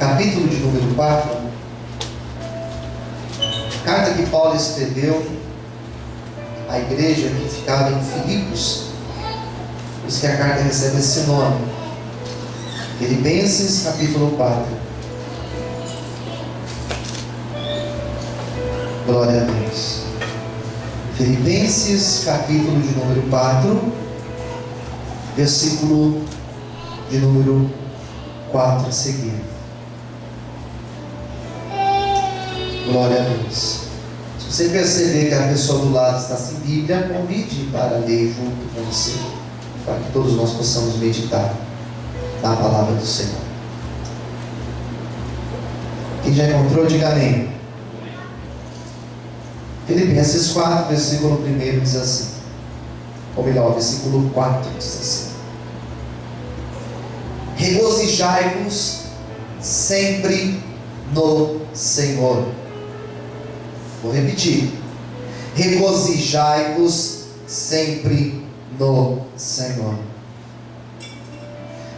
capítulo de número 4, carta que Paulo escreveu à igreja que ficava em Filipos, por isso que a carta recebe esse nome, Filipenses capítulo 4. Glória a Deus. Filipenses capítulo de número 4, versículo de número 4 a seguir. Glória a Deus. Se você perceber que a pessoa do lado está sem Bíblia, convide para ler junto com você, para que todos nós possamos meditar na palavra do Senhor. Quem já encontrou, diga amém. Filipenses 4, versículo 1 diz assim, ou melhor, versículo 4 diz assim: regozijai-vos sempre no Senhor. Vou repetir: regozijai-vos sempre no Senhor.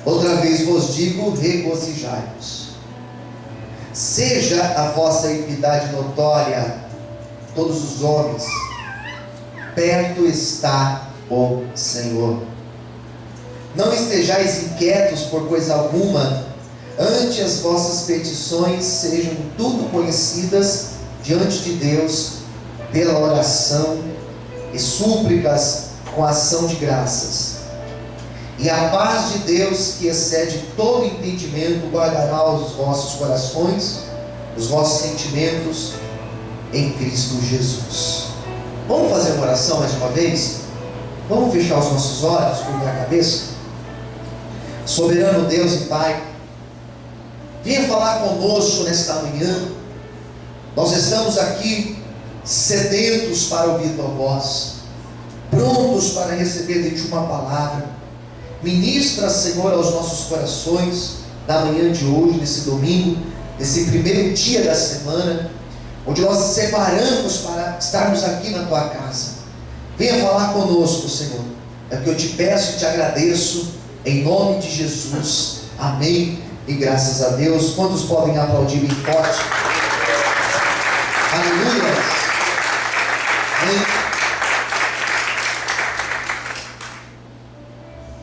Outra vez vos digo, regozijai-vos. Seja a vossa equidade notória todos os homens, perto está o Senhor. Não estejais inquietos por coisa alguma, antes as vossas petições sejam tudo conhecidas diante de Deus pela oração e súplicas com ação de graças. E a paz de Deus, que excede todo entendimento, guardará os vossos corações, os vossos sentimentos em Cristo Jesus. Vamos fazer uma oração mais uma vez? Vamos fechar os nossos olhos, cobrir a cabeça? Soberano Deus e Pai, venha falar conosco nesta manhã. Nós estamos aqui sedentos para ouvir tua voz, prontos para receber de ti uma palavra. Ministra, Senhor, aos nossos corações na manhã de hoje, nesse domingo, nesse primeiro dia da semana, onde nós nos separamos para estarmos aqui na tua casa. Venha falar conosco, Senhor. É o que eu te peço e te agradeço, em nome de Jesus. Amém e graças a Deus. Quantos podem aplaudir bem forte? Aleluia. Amém.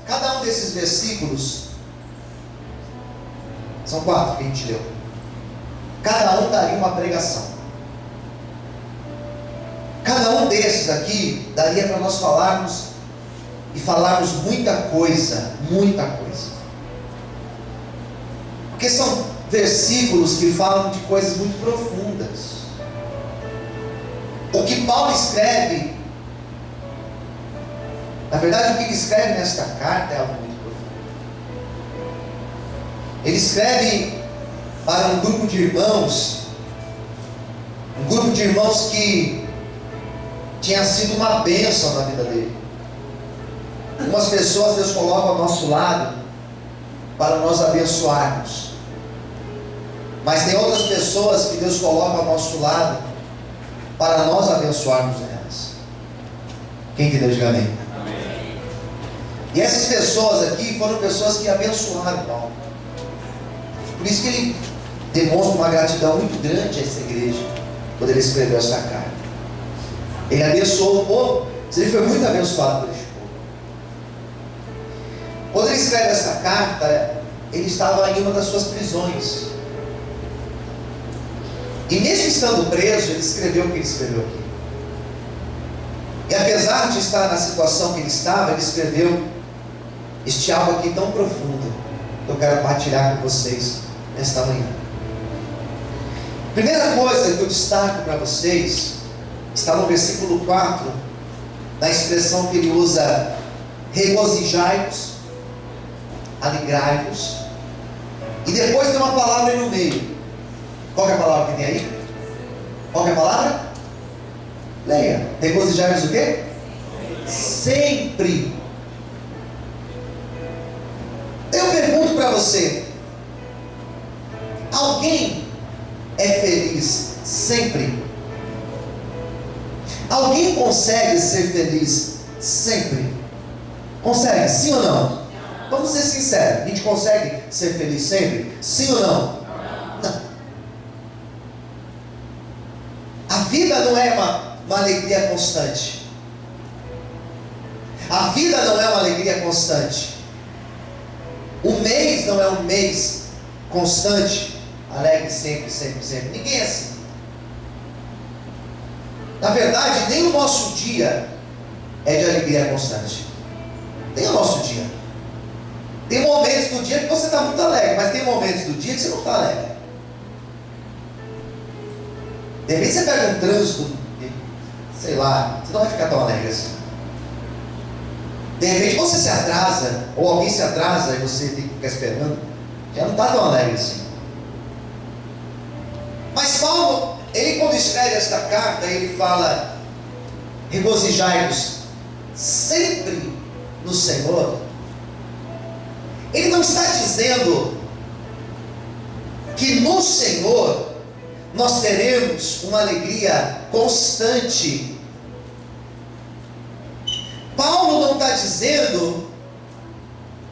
Cada um desses versículos, são 4 que a gente leu, cada um daria uma pregação. Cada um desses aqui daria para nós falarmos e falarmos muita coisa, porque são versículos que falam de coisas muito profundas. O que Paulo escreve, na verdade, o que ele escreve nesta carta é algo muito profundo. Ele escreve para um grupo de irmãos que tinha sido uma bênção na vida dele. Algumas pessoas Deus coloca ao nosso lado para nós abençoarmos, mas tem outras pessoas que Deus coloca ao nosso lado para nós abençoarmos elas. Quem entendeu, diga amém. E essas pessoas aqui foram pessoas que abençoaram Paulo. Por isso que ele demonstra uma gratidão muito grande a essa igreja quando ele escreveu essa carta. Ele abençoou o povo, ele foi muito abençoado por este povo. Quando ele escreve essa carta, ele estava em uma das suas prisões. E mesmo estando preso, ele escreveu o que ele escreveu aqui. E apesar de estar na situação que ele estava, ele escreveu este algo aqui tão profundo, que eu quero partilhar com vocês nesta manhã. Primeira coisa que eu destaco para vocês está no versículo 4, na expressão que ele usa: regozijai-vos, alegrai-vos. E depois tem uma palavra aí no meio. Qual é a palavra que tem aí? Qual é a palavra? Leia. Regozijai-vos o quê? Sempre. Eu pergunto para você: alguém é feliz sempre? Alguém consegue ser feliz sempre? Consegue, sim ou não? Vamos ser sinceros, a gente consegue ser feliz sempre? Sim ou não? vida não é uma alegria constante. A vida não é uma alegria constante. O mês não é um mês constante, alegre sempre, sempre, sempre. Ninguém é assim. Na verdade, nem o nosso dia é de alegria constante. Nem o nosso dia. Tem momentos do dia que você está muito alegre, mas tem momentos do dia que você não está alegre. De repente você pega um trânsito, sei lá, você não vai ficar tão alegre assim. De repente você se atrasa, ou alguém se atrasa e você tem que ficar esperando, já não está tão alegre assim. Mas Paulo, ele quando escreve esta carta, ele fala: regozijai-vos sempre no Senhor. Ele não está dizendo que no Senhor nós teremos uma alegria constante. Paulo não está dizendo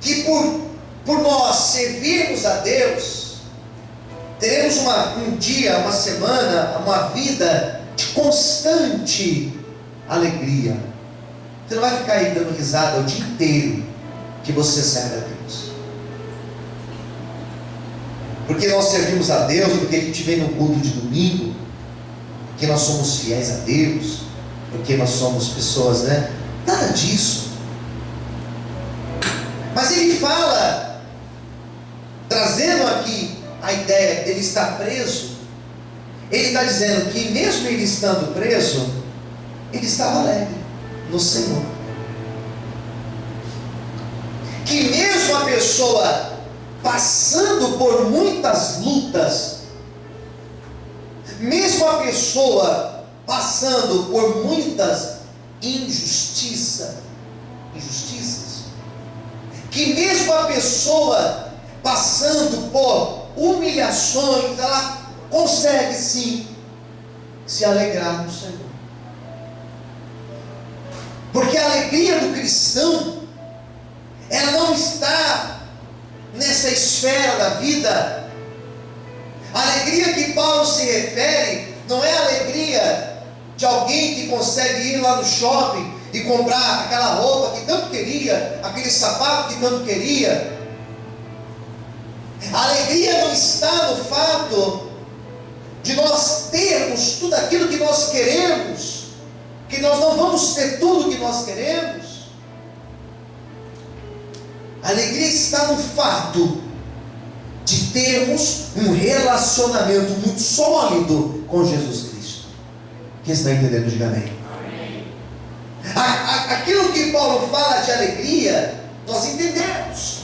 que por nós servirmos a Deus, teremos um dia, uma semana, uma vida de constante alegria. Você não vai ficar aí dando risada o dia inteiro que você serve a Deus. Porque nós servimos a Deus, porque a gente vem no culto de domingo, porque nós somos fiéis a Deus, porque nós somos pessoas, né? Nada disso. Mas ele fala, trazendo aqui a ideia dele estar preso, ele está dizendo que mesmo ele estando preso, ele estava alegre no Senhor. Que mesmo a pessoa passando por muitas lutas, mesmo a pessoa passando por muitas injustiças, que mesmo a pessoa passando por humilhações, ela consegue sim se alegrar no Senhor. Porque a alegria do cristão, ela não está nessa esfera da vida. A alegria que Paulo se refere não é a alegria de alguém que consegue ir lá no shopping e comprar aquela roupa que tanto queria, aquele sapato que tanto queria. A alegria não está no fato de nós termos tudo aquilo que nós queremos, que nós não vamos ter tudo que nós queremos. A alegria está no fato de termos um relacionamento muito sólido com Jesus Cristo. Quem está entendendo, diga amém. Aquilo que Paulo fala de alegria, nós entendemos.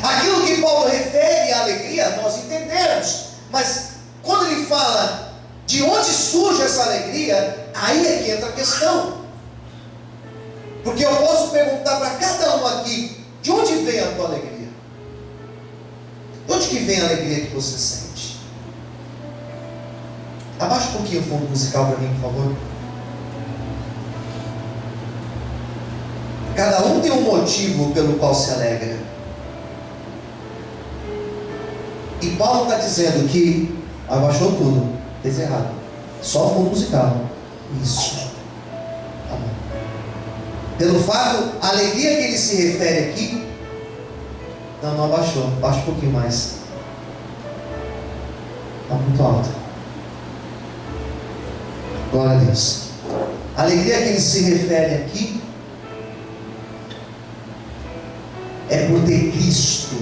Aquilo que Paulo refere à alegria, nós entendemos. Mas quando ele fala de onde surge essa alegria, aí é que entra a questão. Porque eu posso perguntar para cada um aqui: de onde vem a tua alegria? De onde que vem a alegria que você sente? Abaixa um pouquinho o fundo musical para mim, por favor. Cada um tem um motivo pelo qual se alegra. E Paulo está dizendo que abaixou tudo, fez errado. Só o fundo musical. Isso. Tá bom. Pelo fato, a alegria que ele se refere aqui, não abaixou. Abaixa um pouquinho mais. Está muito alto. Glória a Deus. A alegria que ele se refere aqui é por ter Cristo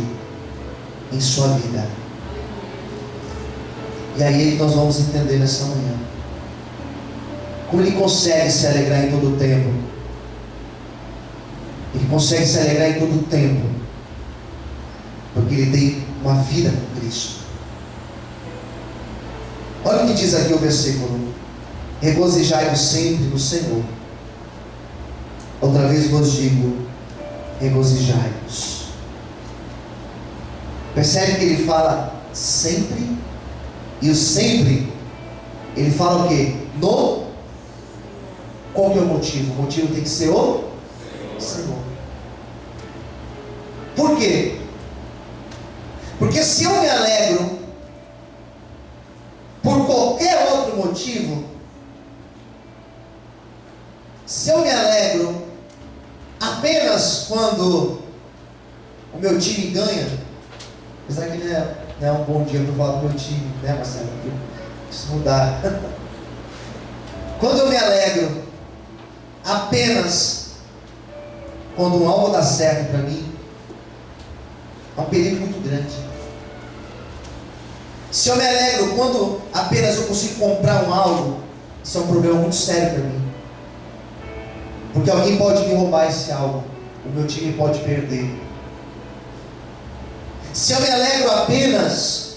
em sua vida. E aí nós vamos entender nessa manhã como ele consegue se alegrar em todo o tempo. Ele consegue se alegrar em todo o tempo porque ele tem uma vida com Cristo. Olha o que diz aqui o versículo: regozijai-vos sempre no Senhor. Outra vez vos digo, regozijai-vos. Percebe que ele fala sempre, e o sempre ele fala o quê? No. Qual que é o motivo? O motivo tem que ser o Senhor. Por quê? Porque se eu me alegro por qualquer motivo, se eu me alegro apenas quando o meu time ganha, apesar que não é um bom dia para falar do meu time, né, Marcelo? Isso mudar. Quando eu me alegro apenas quando algo dá certo para mim, é um perigo muito grande. Se eu me alegro quando apenas eu consigo comprar algo, isso é um problema muito sério para mim. Porque alguém pode me roubar esse algo, o meu time pode perder. Se eu me alegro apenas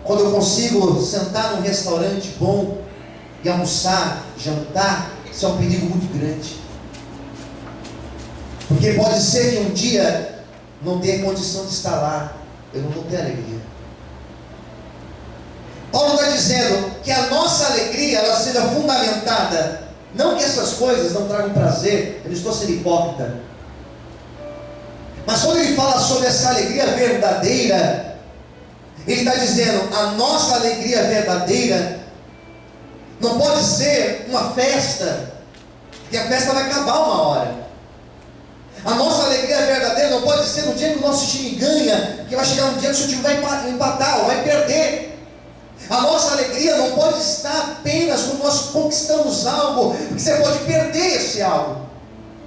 quando eu consigo sentar num restaurante bom e almoçar, jantar, isso é um perigo muito grande. Porque pode ser que um dia não tenha condição de estar lá, eu não vou ter alegria. Paulo está dizendo que a nossa alegria ela seja fundamentada, não que essas coisas não tragam prazer, eu não estou sendo hipócrita, mas quando ele fala sobre essa alegria verdadeira, ele está dizendo, a nossa alegria verdadeira não pode ser uma festa, porque a festa vai acabar uma hora. A nossa alegria verdadeira não pode ser no dia que o nosso time ganha, porque vai chegar um dia que o seu time vai empatar ou vai perder. A nossa alegria não pode estar apenas quando nós conquistamos algo, porque você pode perder esse algo.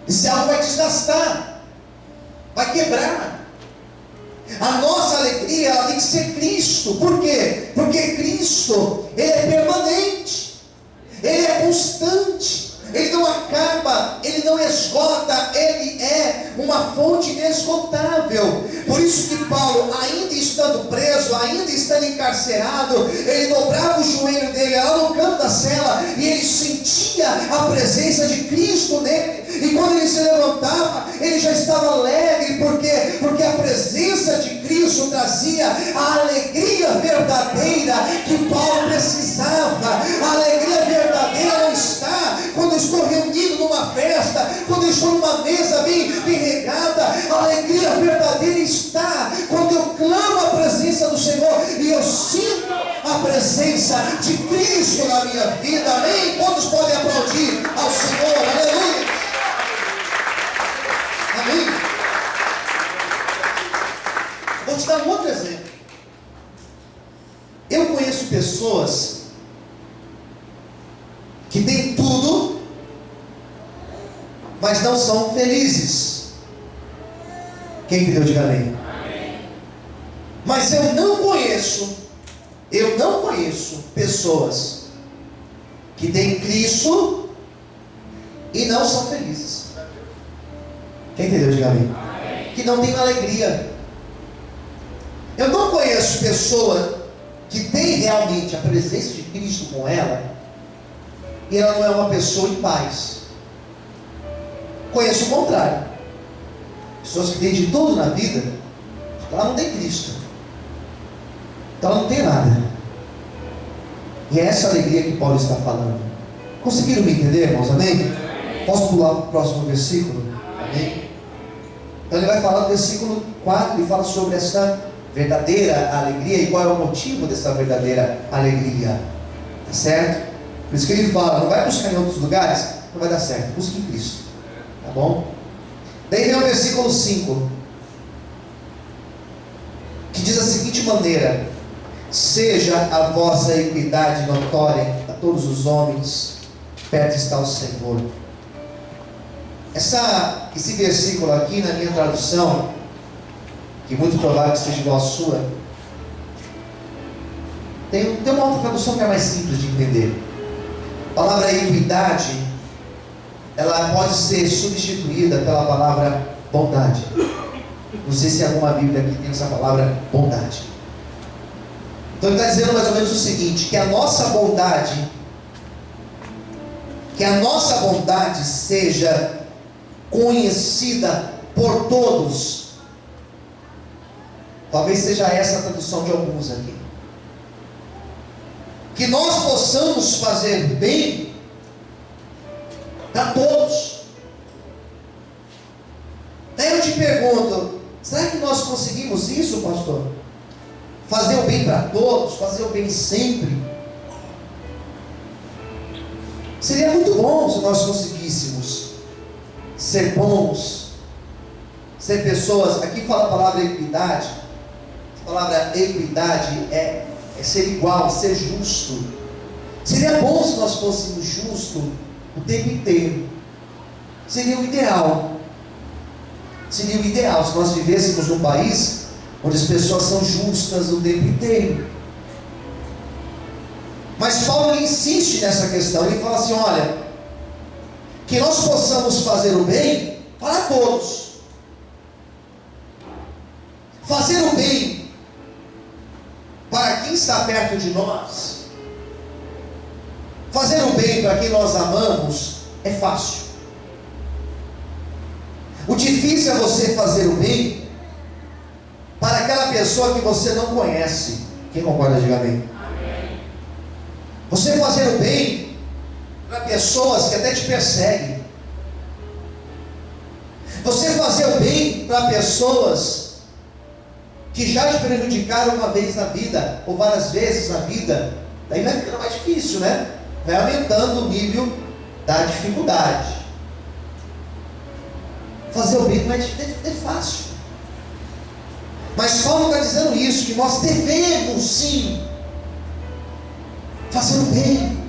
Esse algo vai desgastar, vai quebrar. A nossa alegria ela tem que ser Cristo. Por quê? Porque Cristo, Ele é permanente, Ele é constante, Ele não acaba, Ele não esgota, Ele é uma fonte inesgotável. Por isso que Paulo, ainda estando preso, ainda estando encarcerado, ele dobrava o joelho dele lá no canto da cela, e ele sentia a presença de Cristo nele, e quando ele se levantava, ele já estava alegre, porque a presença de Cristo trazia a alegria verdadeira que Paulo precisava. A alegria verdadeira não está quando eu estou reunido numa festa, quando eu estou numa mesa bem regada. A alegria verdadeira está quando eu clamo a presença do Senhor e eu sinto a presença de Cristo na minha vida. Amém? Quantos podem aplaudir ao Senhor? Aleluia! Amém? Vou te dar um outro exemplo. Eu conheço pessoas que têm tudo, mas não são felizes. Quem entendeu, diga amém. Mas eu não conheço pessoas que têm Cristo e não são felizes. Quem entendeu, diga amém. Que não tem alegria. Eu não conheço pessoa que tem realmente a presença de Cristo com ela e ela não é uma pessoa em paz. Conheço o contrário. Pessoas que têm de tudo na vida, ela não tem Cristo, então ela não tem nada. E é essa alegria que Paulo está falando. Conseguiram me entender, irmãos? Amém? Posso pular para o próximo versículo? Amém? Então ele vai falar no versículo 4, ele fala sobre essa verdadeira alegria e qual é o motivo dessa verdadeira alegria. Tá certo? Por isso que ele fala, não vai buscar em outros lugares, não vai dar certo, busque em Cristo. Tá bom? Daí vem o versículo 5, que diz da seguinte maneira: seja a vossa equidade notória a todos os homens, perto está o Senhor. Esse versículo aqui na minha tradução, que muito provável que seja igual à sua, tem uma outra tradução que é mais simples de entender. A palavra equidade, ela pode ser substituída pela palavra bondade. Não sei se alguma Bíblia aqui tem essa palavra bondade. Então ele está dizendo mais ou menos o seguinte: que a nossa bondade seja conhecida por todos. Talvez seja essa a tradução de alguns aqui. Que nós possamos fazer bem a todos. Daí eu te pergunto, será que nós conseguimos isso, pastor? Fazer o bem para todos, fazer o bem sempre? Seria muito bom se nós conseguíssemos ser bons, ser pessoas. Aqui fala a palavra equidade. A palavra equidade é ser igual, ser justo. Seria bom se nós fôssemos justos o tempo inteiro. Seria o ideal. Seria o ideal se nós vivêssemos num país onde as pessoas são justas o tempo inteiro. Mas Paulo insiste nessa questão. Ele fala assim: olha, que nós possamos fazer o bem para todos. Fazer o bem para quem está perto de nós, fazer o bem para quem nós amamos é fácil. O difícil é você fazer o bem para aquela pessoa que você não conhece. Quem concorda, diga amém. Você fazer o bem para pessoas que até te perseguem. Você fazer o bem para pessoas que já te prejudicaram uma vez na vida, ou várias vezes na vida. Daí vai ficando mais difícil, né? Vai aumentando o nível da dificuldade. Fazer o bem não é fácil. Mas Paulo está dizendo isso, que nós devemos sim fazer o bem.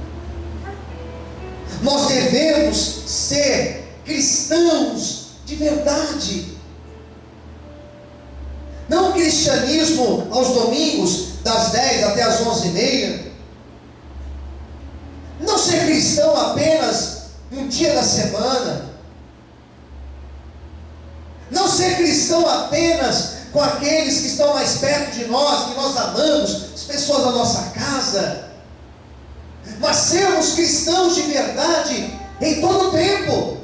Nós devemos ser cristãos de verdade. Não cristianismo aos domingos, das 10 até as 11h30. Não ser cristão apenas um dia da semana. Não ser cristão apenas com aqueles que estão mais perto de nós, que nós amamos, as pessoas da nossa casa. Mas sermos cristãos de verdade em todo o tempo.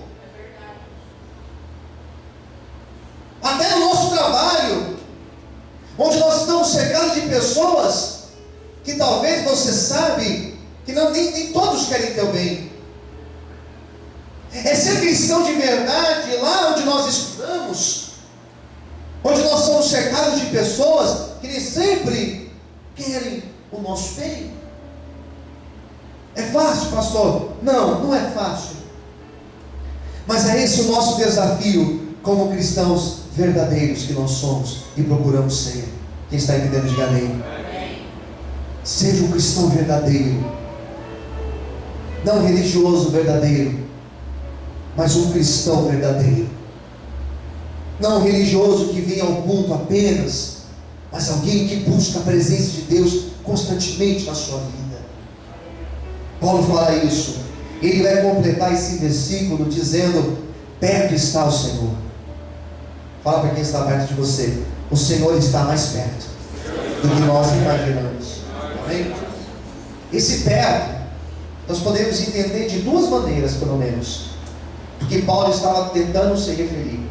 Até no nosso trabalho, onde nós estamos cercados de pessoas que talvez você sabe que nem todos querem teu bem. É ser cristão de verdade lá onde nós estudamos, onde nós somos cercados de pessoas que nem sempre querem o nosso bem. É fácil, pastor? Não, não é fácil. Mas é esse o nosso desafio como cristãos verdadeiros que nós somos e procuramos ser. Quem está entendendo, diga amém. Seja um cristão verdadeiro, não um religioso verdadeiro, mas um cristão verdadeiro. Não um religioso que vem ao culto apenas, mas alguém que busca a presença de Deus constantemente na sua vida. Paulo fala isso. Ele vai completar esse versículo dizendo: perto está o Senhor. Fala para quem está perto de você: o Senhor está mais perto do que nós imaginamos. Amém? Esse perto nós podemos entender de duas maneiras, pelo menos, do que Paulo estava tentando se referir.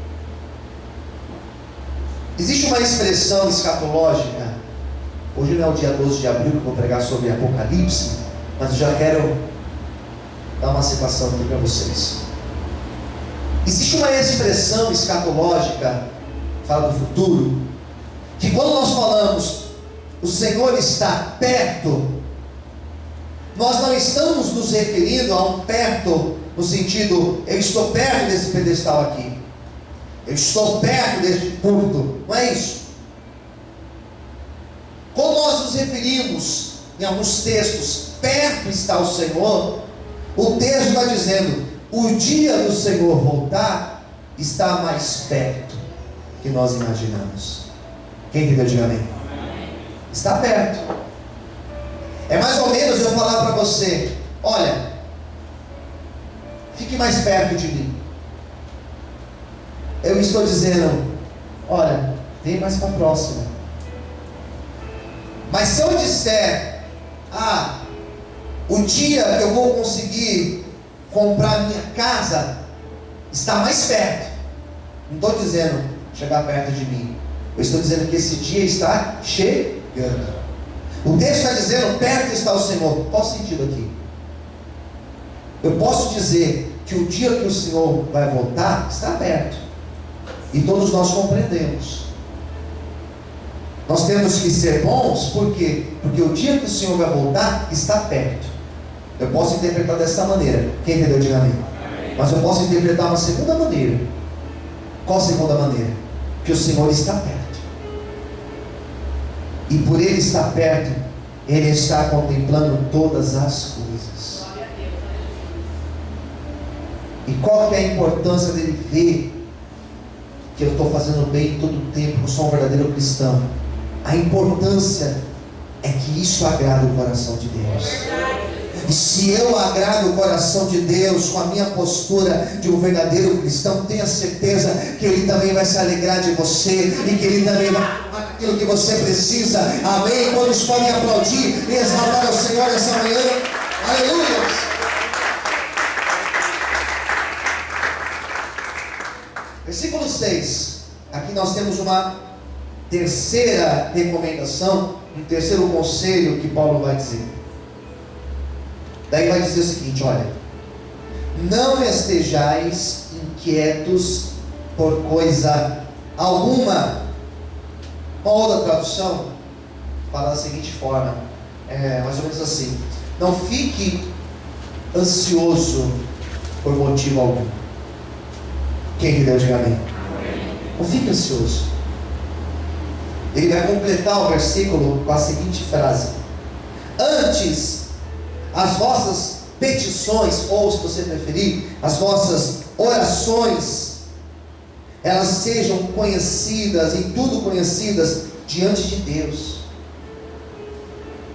Existe uma expressão escatológica. Hoje não é o dia 12 de abril que eu vou pregar sobre Apocalipse, mas eu já quero dar uma citação aqui para vocês. Existe uma expressão escatológica, fala do futuro, que quando nós falamos o Senhor está perto, nós não estamos nos referindo a um perto no sentido, eu estou perto desse pedestal aqui, eu estou perto deste púlpito. Não é isso. Quando nós nos referimos em alguns textos, perto está o Senhor, o texto está dizendo: o dia do Senhor voltar está mais perto que nós imaginamos. Quem entendeu, diga amém. Está perto. É mais ou menos eu falar para você: olha, fique mais perto de mim. Eu estou dizendo: olha, vem mais para a próxima. Mas se eu disser: o dia que eu vou conseguir comprar minha casa está mais perto, não estou dizendo chegar perto de mim, eu estou dizendo que esse dia está chegando. O texto está dizendo: perto está o Senhor. Qual o sentido aqui? Eu posso dizer que o dia que o Senhor vai voltar está perto, e todos nós compreendemos. Nós temos que ser bons, por quê? Porque o dia que o Senhor vai voltar está perto. Eu posso interpretar dessa maneira. Quem entendeu, diga amém. Mas eu posso interpretar uma segunda maneira. Qual a segunda maneira? Que o Senhor está perto. E por Ele estar perto, Ele está contemplando todas as coisas. E qual que é a importância dele ver que eu estou fazendo bem todo o tempo, que eu sou um verdadeiro cristão? A importância é que isso agrada o coração de Deus. E se eu agrado o coração de Deus com a minha postura de um verdadeiro cristão, tenha certeza que Ele também vai se alegrar de você, e que Ele também vai dar aquilo que você precisa. Amém? Quantos podem aplaudir e exaltar ao Senhor essa manhã? Aleluia! Versículo 6. Aqui nós temos uma terceira recomendação, um terceiro conselho que Paulo vai dizer. Daí vai dizer o seguinte: olha, não estejais inquietos por coisa alguma. Uma outra tradução fala da seguinte forma, mais ou menos assim: não fique ansioso por motivo algum. Quem entendeu, diga amém. Não fique ansioso. Ele vai completar o versículo com a seguinte frase: antes as vossas petições, ou se você preferir, as vossas orações, elas sejam conhecidas, em tudo conhecidas diante de Deus,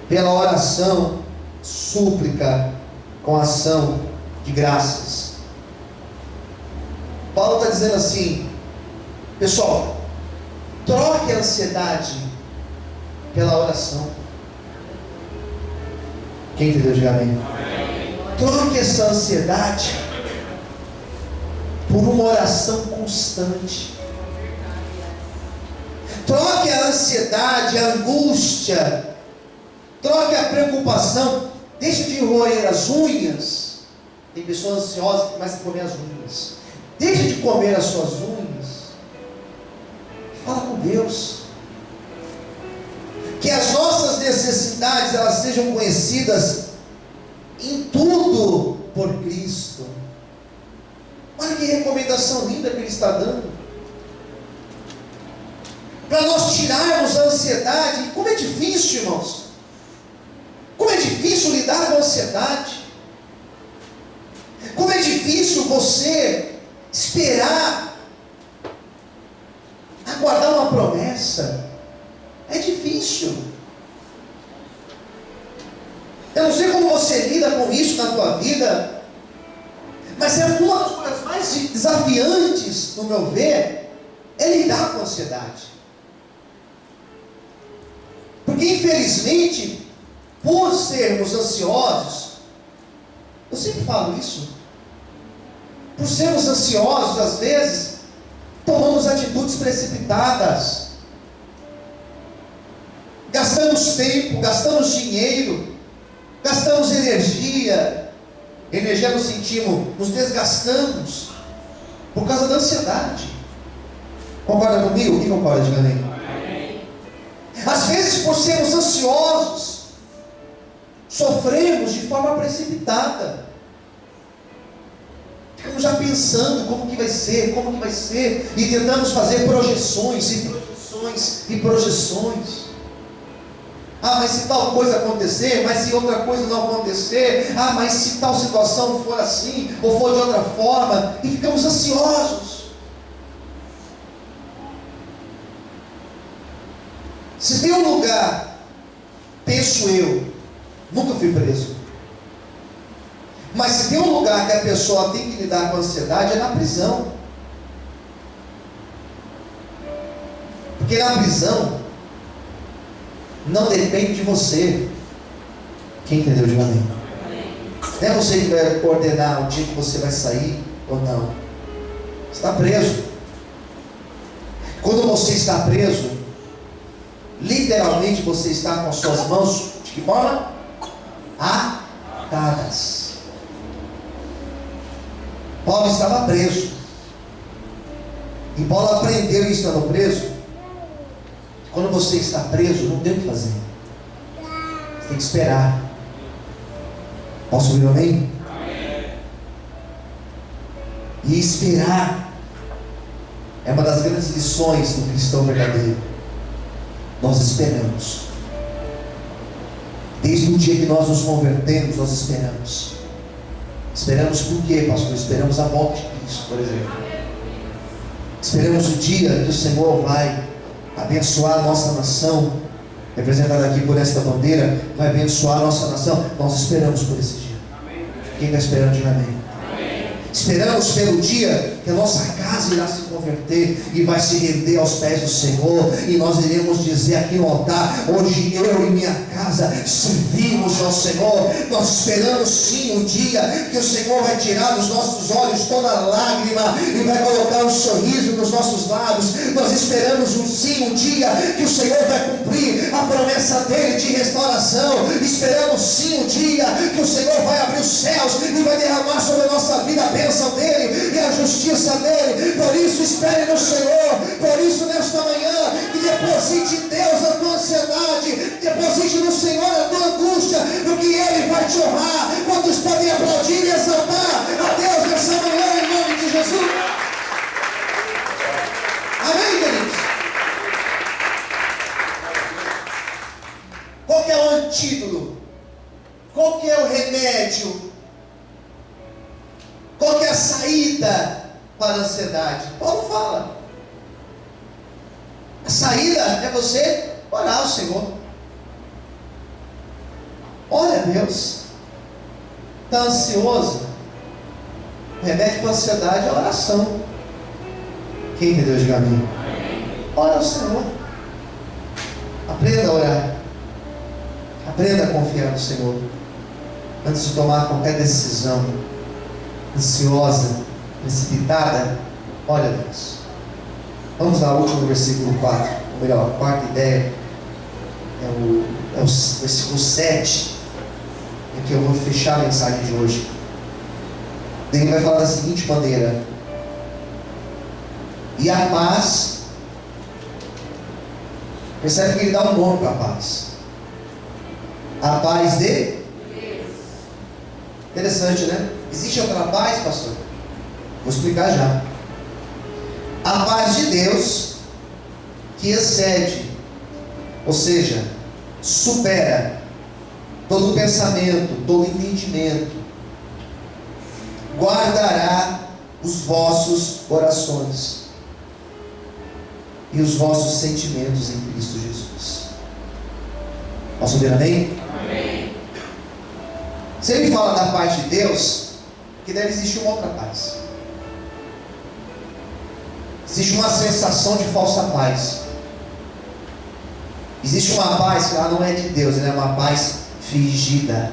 pela oração, súplica, com ação de graças. Paulo está dizendo assim: pessoal, troque a ansiedade pela oração. Quem entendeu, diga amém. Troque essa ansiedade por uma oração constante. Troque a ansiedade, a angústia, troque a preocupação. Deixe de roer as unhas. Tem pessoas ansiosas que começam a comer as unhas. Deixe de comer as suas unhas. Fala com Deus. Que as nossas necessidades elas sejam conhecidas em tudo por Cristo. Olha que recomendação linda que Ele está dando. Para nós tirarmos a ansiedade. Como é difícil, irmãos. Como é difícil lidar com a ansiedade. Como é difícil você esperar, aguardar uma promessa. É difícil. Eu não sei como você lida com isso na tua vida, mas é uma das coisas mais desafiantes, no meu ver, é lidar com a ansiedade. Porque infelizmente, por sermos ansiosos, eu sempre falo isso, por sermos ansiosos, às vezes, tomamos atitudes precipitadas. Gastamos tempo, gastamos dinheiro, gastamos energia. Energia nos sentimos, nos desgastamos por causa da ansiedade. Concorda comigo? Quem concorda? Diga amém. Às vezes, por sermos ansiosos, sofremos de forma precipitada. Ficamos já pensando como que vai ser, e tentamos fazer projeções e projeções e projeções. Ah, mas se tal coisa acontecer, mas se outra coisa não acontecer, ah, mas se tal situação for assim, ou for de outra forma, e ficamos ansiosos. Se tem um lugar, penso eu, nunca fui preso, mas se tem um lugar que a pessoa tem que lidar com a ansiedade, é na prisão. Porque na prisão não depende de você. Quem entendeu? Diga amém. Não é você que vai ordenar o dia que você vai sair ou não. Você está preso. Quando você está preso, literalmente você está com as suas mãos de que forma? Atadas. Paulo estava preso. E Paulo aprendeu isso estando preso. Quando você está preso, não tem o que fazer. Você tem que esperar. Posso ouvir um amém? Amém. E esperar é uma das grandes lições do cristão verdadeiro. Nós esperamos. Desde o dia que nós nos convertemos, nós esperamos. Esperamos por quê, pastor? Esperamos a volta de Cristo, por exemplo. Esperamos o dia que o Senhor vai abençoar a nossa nação, representada aqui por esta bandeira, vai abençoar a nossa nação. Nós esperamos por esse dia. Quem está esperando, diga amém. Esperamos pelo dia que a nossa casa irá se converter e vai se render aos pés do Senhor, e nós iremos dizer aqui no altar: hoje eu e minha casa servimos ao Senhor. Nós esperamos sim o dia que o Senhor vai tirar dos nossos olhos toda lágrima e vai colocar um sorriso nos nossos lábios. Nós esperamos sim o dia que o Senhor vai cumprir a promessa dele de restauração. Esperamos sim o dia que o Senhor vai abrir os céus e vai derramar sobre a nossa vida a bênção dele e a justiça dele. Por isso espere no Senhor. Por isso nesta manhã, que deposite em Deus a tua ansiedade, deposite no Senhor a tua angústia, porque ele vai te honrar. Quantos podem aplaudir e exaltar a Deus nessa manhã em nome de Jesus? Amém, queridos? Qual que é o antídoto? Qual que é o remédio? Qual que é a saída para a ansiedade? Paulo fala: a saída é você orar ao Senhor. Ora a Deus. Está ansioso? O remédio para a ansiedade é a oração. Quem entendeu, diga amém. Ora ao Senhor. Aprenda a orar. Aprenda a confiar no Senhor antes de tomar qualquer decisão ansiosa, precipitada. Olha a Deus. Vamos lá, último versículo 4. Ou melhor, a quarta ideia é o versículo 7, em que eu vou fechar a mensagem de hoje. Ele vai falar da seguinte maneira: e a paz, percebe que ele dá um nome para a paz. A paz de Deus. Interessante, né? Existe outra paz, pastor? Vou explicar já. A paz de Deus, que excede, ou seja, supera todo pensamento, todo entendimento, guardará os vossos corações e os vossos sentimentos em Cristo Jesus. Posso ouvir amém? Amém. Se ele fala da paz de Deus, que deve existir uma outra paz. Existe uma sensação de falsa paz. Existe uma paz que ela não é de Deus, ela é uma paz fingida.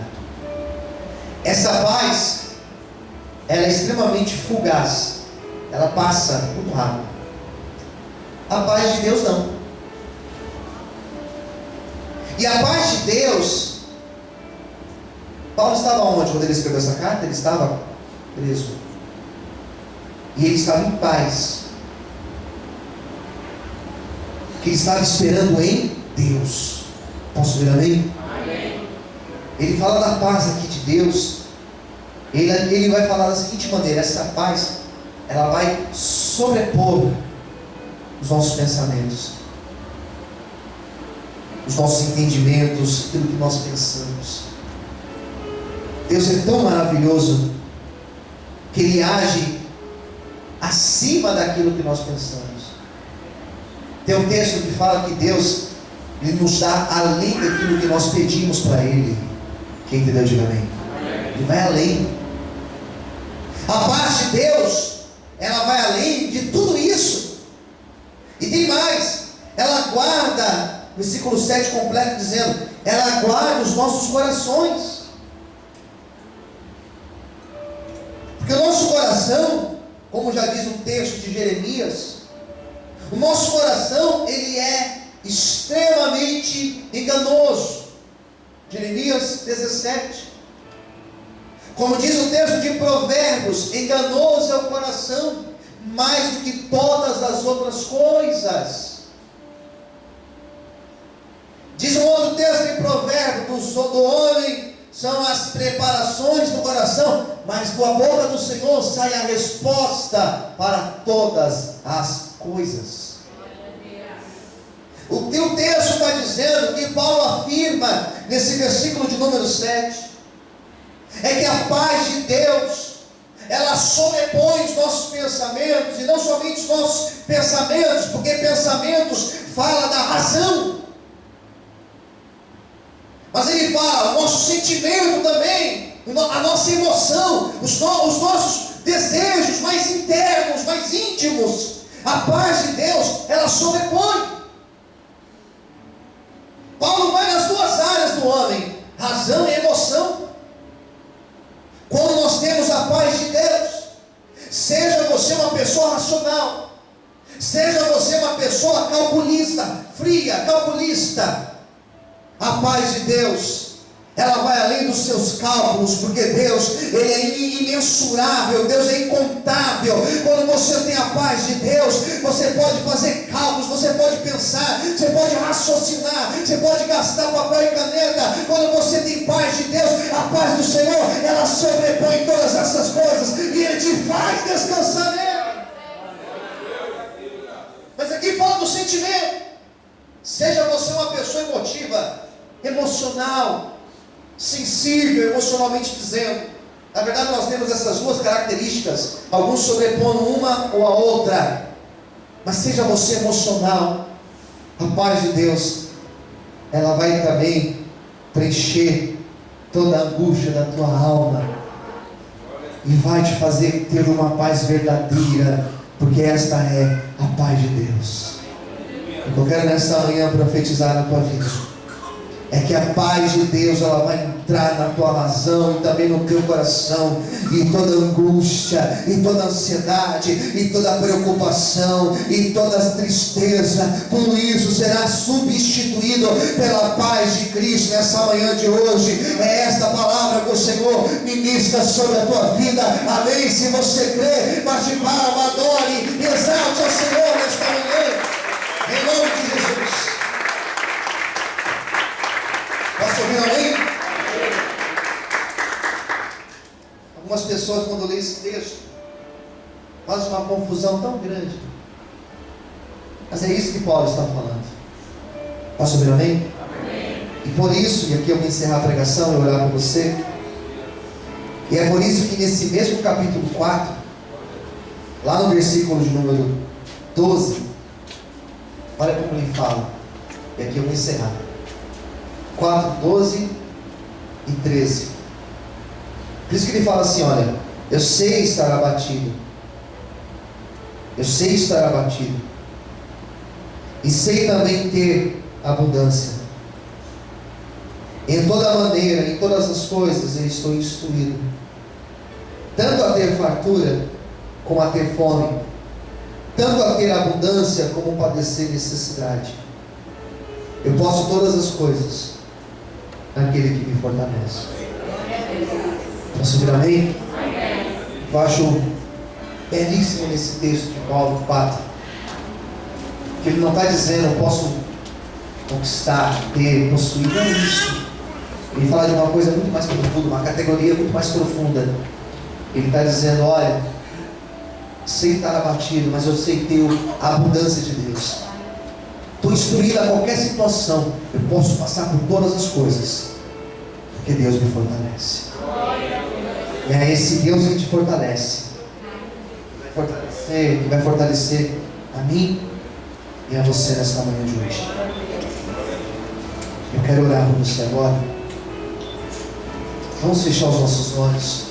Essa paz, ela é extremamente fugaz. Ela passa muito rápido. A paz de Deus não. E a paz de Deus, Paulo estava onde quando ele escreveu essa carta? Ele estava preso. E ele estava em paz. Que ele estava esperando em Deus. Posso ver amém? Amém. Ele fala da paz aqui de Deus. Ele vai falar da seguinte maneira: essa paz, ela vai sobrepor os nossos pensamentos, os nossos entendimentos, aquilo que nós pensamos. Deus é tão maravilhoso que Ele age acima daquilo que nós pensamos. Tem um texto que fala que Deus, Ele nos dá além daquilo que nós pedimos para Ele. Quem entendeu, diga amém. Ele vai além. A paz de Deus, ela vai além de tudo isso. E tem mais, ela guarda, versículo 7 completo dizendo, ela guarda os nossos corações. Porque o nosso coração, como já diz um texto de Jeremias, o nosso coração, ele é extremamente enganoso. Jeremias 17. Como diz o texto de Provérbios, enganoso é o coração, mais do que todas as outras coisas. Diz um outro texto em Provérbios, do homem são as preparações do coração, mas da boca do Senhor sai a resposta para todas as coisas. O teu texto está dizendo, que Paulo afirma nesse versículo de número 7, é que a paz de Deus, ela sobrepõe os nossos pensamentos, e não somente os nossos pensamentos, porque pensamentos fala da razão, mas ele fala o nosso sentimento também, a nossa emoção, os nossos desejos mais internos, mais íntimos. A paz de Deus, ela sobrepõe. Paulo vai nas duas áreas do homem, razão e emoção. Quando nós temos a paz de Deus, seja você uma pessoa racional, seja você uma pessoa calculista, a paz de Deus, ela vai além dos seus cálculos, porque Deus, Ele é imensurável, Deus é incontável. Quando você tem a paz de Deus, você pode fazer cálculos, você pode pensar, você pode raciocinar, você pode gastar papel e caneta. Quando você tem paz de Deus, a paz do Senhor, ela sobrepõe todas essas coisas, e Ele te faz descansar nele. Mas aqui fala do sentimento. Seja você uma pessoa emotiva, emocional, sensível, emocionalmente dizendo. Na verdade, nós temos essas duas características, alguns sobrepondo uma ou a outra. Mas seja você emocional, a paz de Deus, ela vai também preencher toda a angústia da tua alma, e vai te fazer ter uma paz verdadeira, porque esta é a paz de Deus. Eu quero nesta manhã profetizar na tua vida, é que a paz de Deus, ela vai entrar na tua razão e também no teu coração, e toda angústia, e toda ansiedade, e toda preocupação, e toda tristeza, tudo isso será substituído pela paz de Cristo nessa manhã de hoje. É esta palavra que o Senhor ministra sobre a tua vida. Amém? Se você crê, bate palma, adore, exalte ao Senhor nesta manhã, em nome de Jesus. Posso ouvir amém? Algumas pessoas, quando lêem esse texto, fazem uma confusão tão grande. Mas é isso que Paulo está falando. Posso ouvir amém? Amém. E por isso, e aqui eu vou encerrar a pregação e orar por você, e é por isso que nesse mesmo capítulo 4, lá no versículo de número 12, olha como ele fala, e aqui eu vou encerrar. 4, 12 e 13. Por isso que ele fala assim, olha, eu sei estar abatido, eu sei estar abatido, e sei também ter abundância. Em toda maneira, em todas as coisas eu estou instruído, tanto a ter fartura como a ter fome, tanto a ter abundância como padecer necessidade. Eu posso todas as coisas naquele que me fortalece. Posso ouvir amém? Eu acho belíssimo nesse texto de Paulo 4, que ele não está dizendo eu posso conquistar, ter, possuir, não é isso. Ele fala de uma coisa muito mais profunda, uma categoria muito mais profunda. Ele está dizendo, olha, sei estar abatido, mas eu sei ter a abundância de Deus. Estou instruído a qualquer situação, eu posso passar por todas as coisas, porque Deus me fortalece. E é esse Deus que te fortalece, que vai fortalecer a mim e a você nesta manhã de hoje. Eu quero orar por você agora. Vamos fechar os nossos olhos.